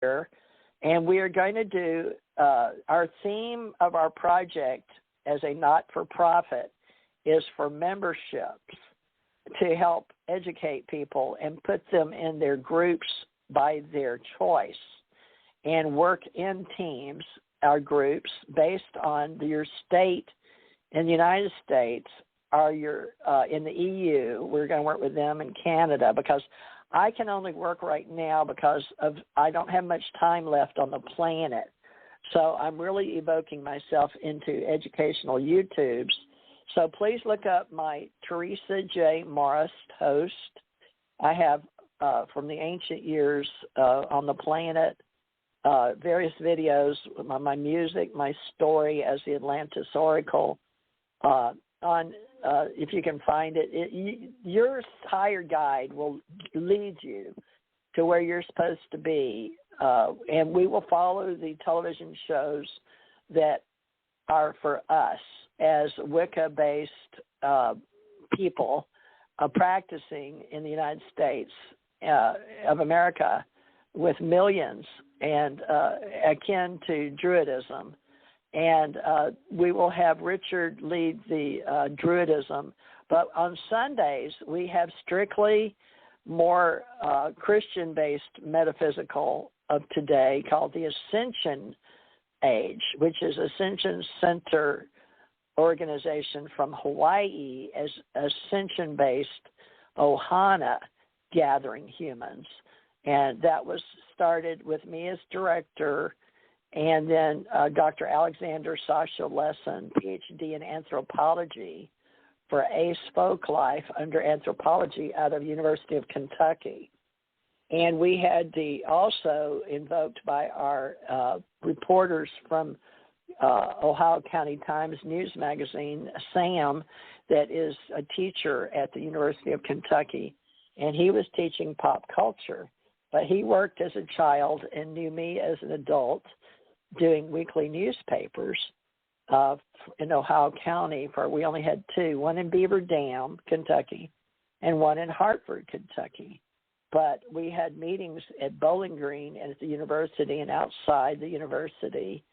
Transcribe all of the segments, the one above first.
here, and we are going to do our theme of our project as a not-for-profit is for memberships to help educate people and put them in their groups by their choice and work in teams, our groups, based on your state in the United States or your in the EU. We're going to work with them in Canada because I can only work right now because of I don't have much time left on the planet. So I'm really evoking myself into educational YouTubes. So please look up my Teresa J. Morris host. I have from the ancient years on the planet, various videos, my music, my story as the Atlantis Oracle. If you can find it, your higher guide will lead you to where you're supposed to be, and we will follow the television shows that are for us as Wicca-based people practicing in the United States of America with millions and akin to Druidism. And we will have Richard lead the Druidism. But on Sundays, we have strictly more Christian-based metaphysical of today called the Ascension Age, which is Ascension Center organization from Hawaii as Ascension-based Ohana gathering humans. And that was started with me as director, and then Dr. Alexander Sasha Lesson, PhD in anthropology for Ace Folklife under anthropology out of University of Kentucky. And we had also invoked by our reporters from Ohio County Times News Magazine, Sam, that is a teacher at the University of Kentucky, and he was teaching pop culture. But he worked as a child and knew me as an adult doing weekly newspapers in Ohio County. We only had two, one in Beaver Dam, Kentucky, and one in Hartford, Kentucky. But we had meetings at Bowling Green and at the university and outside the university,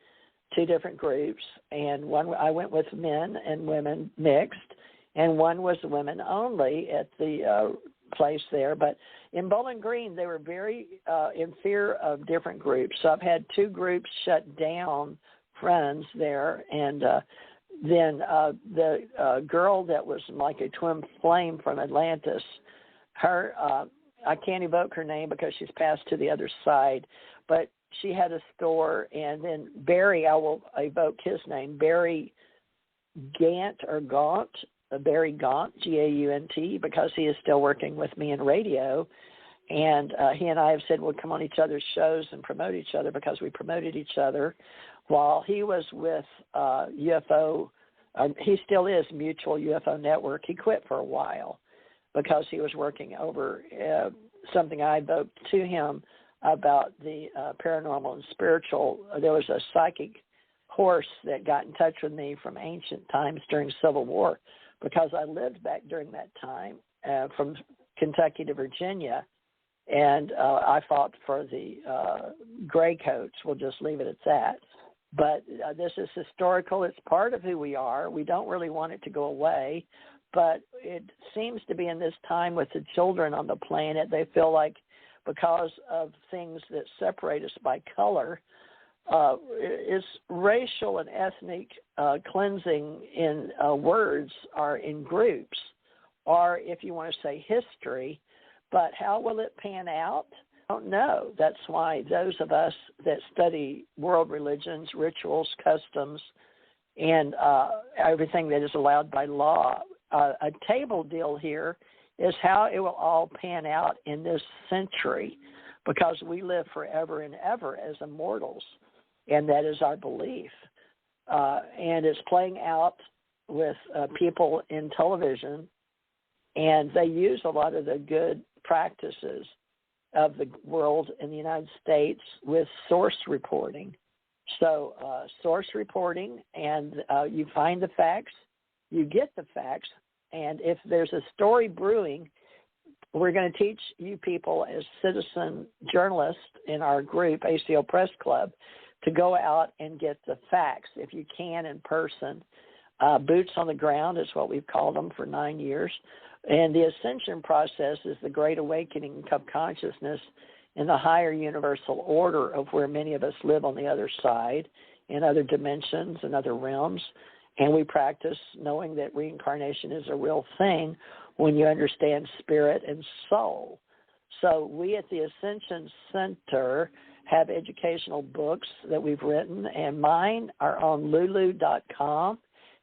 two different groups. And one I went with men and women mixed, and one was women only at the place there. But in Bowling Green, they were very in fear of different groups. So I've had two groups shut down, friends there, and then the girl that was like a twin flame from Atlantis, her I can't evoke her name because she's passed to the other side, but she had a store. And then Barry, I will evoke his name, Barry Gaunt, Barry Gaunt, Gaunt, because he is still working with me in radio. And he and I have said we'll come on each other's shows and promote each other because we promoted each other while he was with UFO. He still is Mutual UFO Network. He quit for a while because he was working over something I evoked to him about the paranormal and spiritual. There was a psychic horse that got in touch with me from ancient times during Civil War because I lived back during that time from Kentucky to Virginia, and I fought for the gray coats. We'll just leave it at that. But this is historical. It's part of who we are. We don't really want it to go away, but it seems to be in this time with the children on the planet, they feel like because of things that separate us by color, is racial and ethnic cleansing in words are in groups, or if you want to say history. But how will it pan out? I don't know. That's why those of us that study world religions, rituals, customs, and everything that is allowed by law, a table deal here is how it will all pan out in this century, because we live forever and ever as immortals, and that is our belief. And it's playing out with people in television, and they use a lot of the good practices of the world in the United States with source reporting. So source reporting, and you find the facts, you get the facts, and if there's a story brewing, we're going to teach you people as citizen journalists in our group, ACO Press Club, to go out and get the facts, if you can, in person. Boots on the ground is what we've called them for 9 years. And the ascension process is the great awakening of consciousness in the higher universal order of where many of us live on the other side, in other dimensions and other realms. And we practice knowing that reincarnation is a real thing when you understand spirit and soul. So we at the Ascension Center have educational books that we've written, and mine are on lulu.com,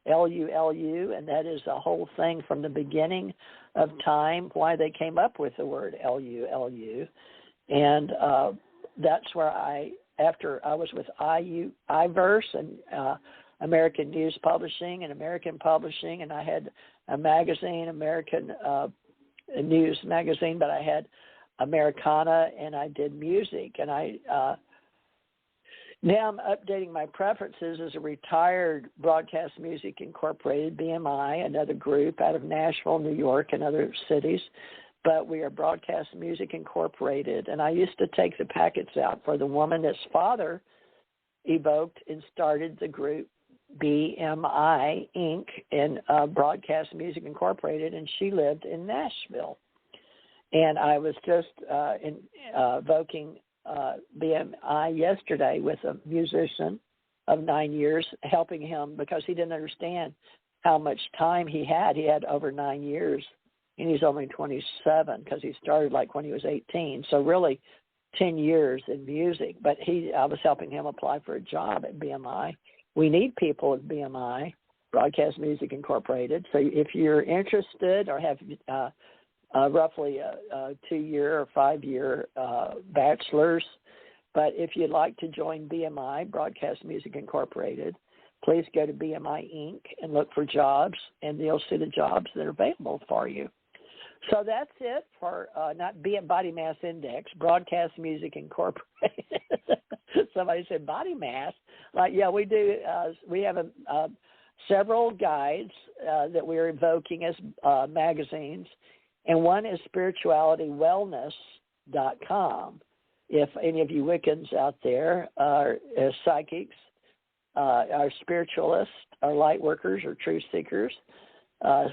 Lulu, and that is a whole thing from the beginning of time, why they came up with the word Lulu. And that's where after I was with iVerse and American News Publishing and American Publishing, and I had a magazine, American News magazine, but I had Americana, and I did music. And now I'm updating my preferences as a retired Broadcast Music Incorporated, BMI, another group out of Nashville, New York, and other cities. But we are Broadcast Music Incorporated, and I used to take the packets out for the woman that's father evoked and started the group BMI Inc. and Broadcast Music Incorporated, and she lived in Nashville. And I was just invoking BMI yesterday with a musician of 9 years, helping him because he didn't understand how much time he had. He had over 9 years, and he's only 27 because he started like when he was 18. So really 10 years in music. But I was helping him apply for a job at BMI. We need people at BMI, Broadcast Music Incorporated. So if you're interested or have roughly a 2-year or 5-year bachelor's, but if you'd like to join BMI, Broadcast Music Incorporated, please go to BMI Inc. and look for jobs, and you'll see the jobs that are available for you. So that's it for not Body Mass Index, Broadcast Music Incorporated. Somebody said body mass. Like, yeah, we do. We have several guides that we're evoking as magazines, and one is spiritualitywellness.com. If any of you Wiccans out there are psychics, are spiritualists, are light workers, or truth seekers,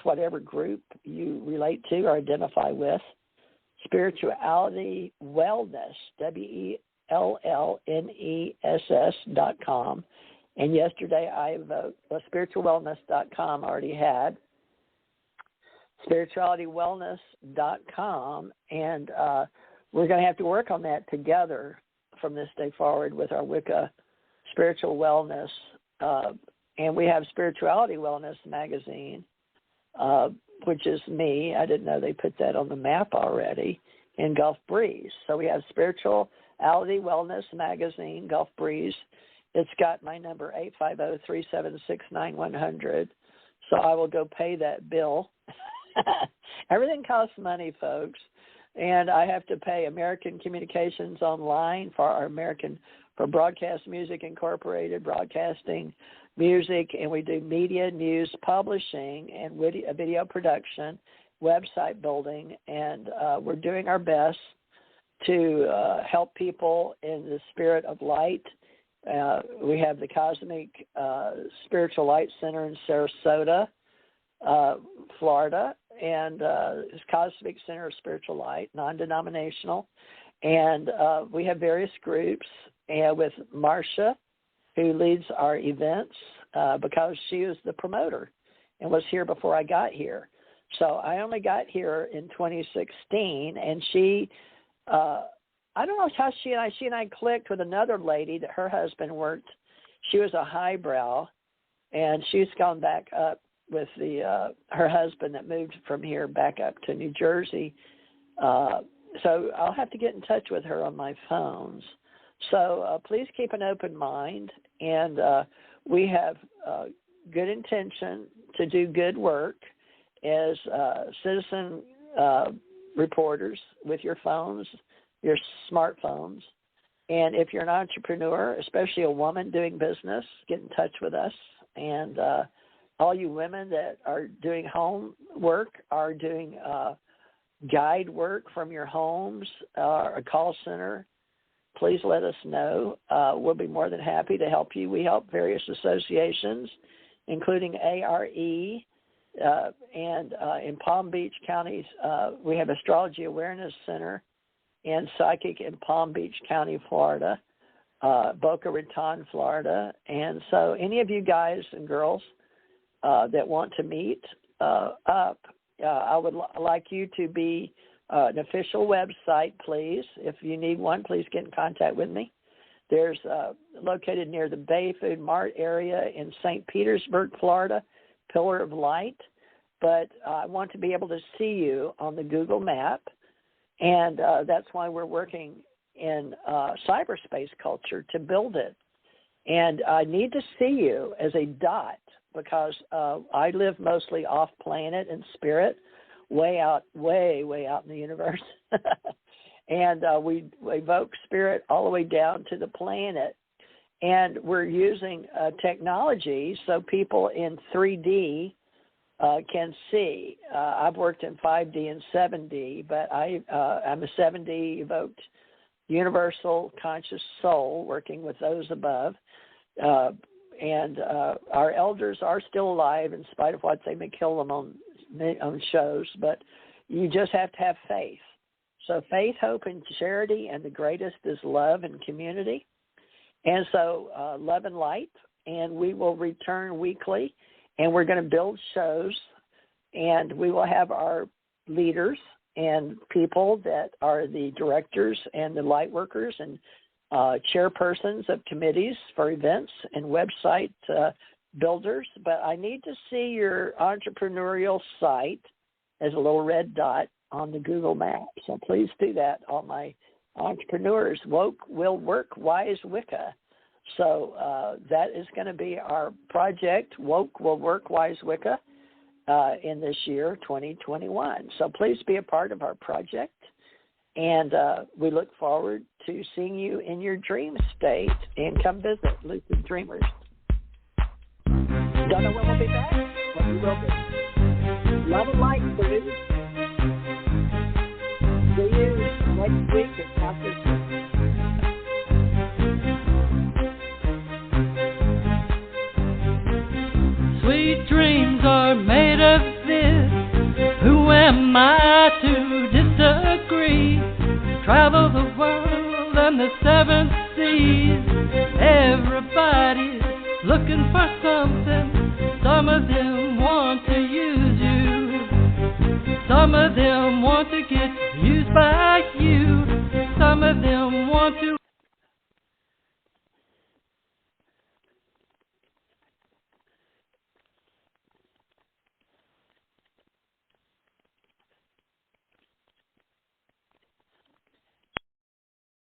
whatever group you relate to or identify with, Spirituality Wellness, WELLNESS.com. And yesterday I evoked spiritualwellness.com already had spiritualitywellness.com, and we're going to have to work on that together from this day forward with our Wicca Spiritual Wellness. And we have Spirituality Wellness magazine, which is me. I didn't know they put that on the map already, in Gulf Breeze. So we have Spirituality Wellness magazine, Gulf Breeze. It's got my number, 850-376-9100. So I will go pay that bill. Everything costs money, folks. And I have to pay American Communications Online for Broadcast Music Incorporated, broadcasting music, and we do media, news, publishing, and video production, website building, and we're doing our best to help people in the spirit of light. We have the Cosmic Spiritual Light Center in Sarasota, Florida, and Cosmic Center of Spiritual Light, non-denominational. And we have various groups, and with Marcia, who leads our events because she was the promoter and was here before I got here. So I only got here in 2016, and she, I don't know how she and I clicked with another lady that her husband worked. She was a highbrow, and she's gone back up with her husband that moved from here back up to New Jersey. So I'll have to get in touch with her on my phones. So please keep an open mind, and we have good intention to do good work as citizen reporters with your phones, your smartphones. And if you're an entrepreneur, especially a woman doing business, get in touch with us. And all you women that are doing home work, are doing guide work from your homes or a call center, please let us know. We'll be more than happy to help you. We help various associations, including ARE, and in Palm Beach counties, we have Astrology Awareness Center and Psychic in Palm Beach County, Florida, Boca Raton, Florida. And so any of you guys and girls that want to meet up, I would like you to be an official website, please. If you need one, please get in contact with me. There's located near the Bay Food Mart area in St. Petersburg, Florida, Pillar of Light. But I want to be able to see you on the Google map, and that's why we're working in cyberspace culture to build it. And I need to see you as a dot, because I live mostly off planet and spirit, way out in the universe. And we evoke spirit all the way down to the planet. And we're using technology so people in 3D can see. I've worked in 5D and 7D, but I'm a 7D evoked universal conscious soul working with those above. And our elders are still alive in spite of what they may kill them on shows, but you just have to have faith. So faith, hope, and charity, and the greatest is love and community. And so love and light, and we will return weekly, and we're going to build shows, and we will have our leaders and people that are the directors and the light workers and chairpersons of committees for events and website builders. But I need to see your entrepreneurial site as a little red dot on the Google map. So please do that, all my entrepreneurs. Woke will work, wise Wicca. So that is going to be our project, Woke will work, wise Wicca, in this year, 2021. So please be a part of our project. And we look forward to seeing you in your dream state, and come visit Lucid Dreamers. Don't know when we'll be back, but we will be. Love and light, please. See you next week at Dr. Sweet dreams are made of this. Who am I to disagree? Travel the world and the seven seas. Everybody's looking for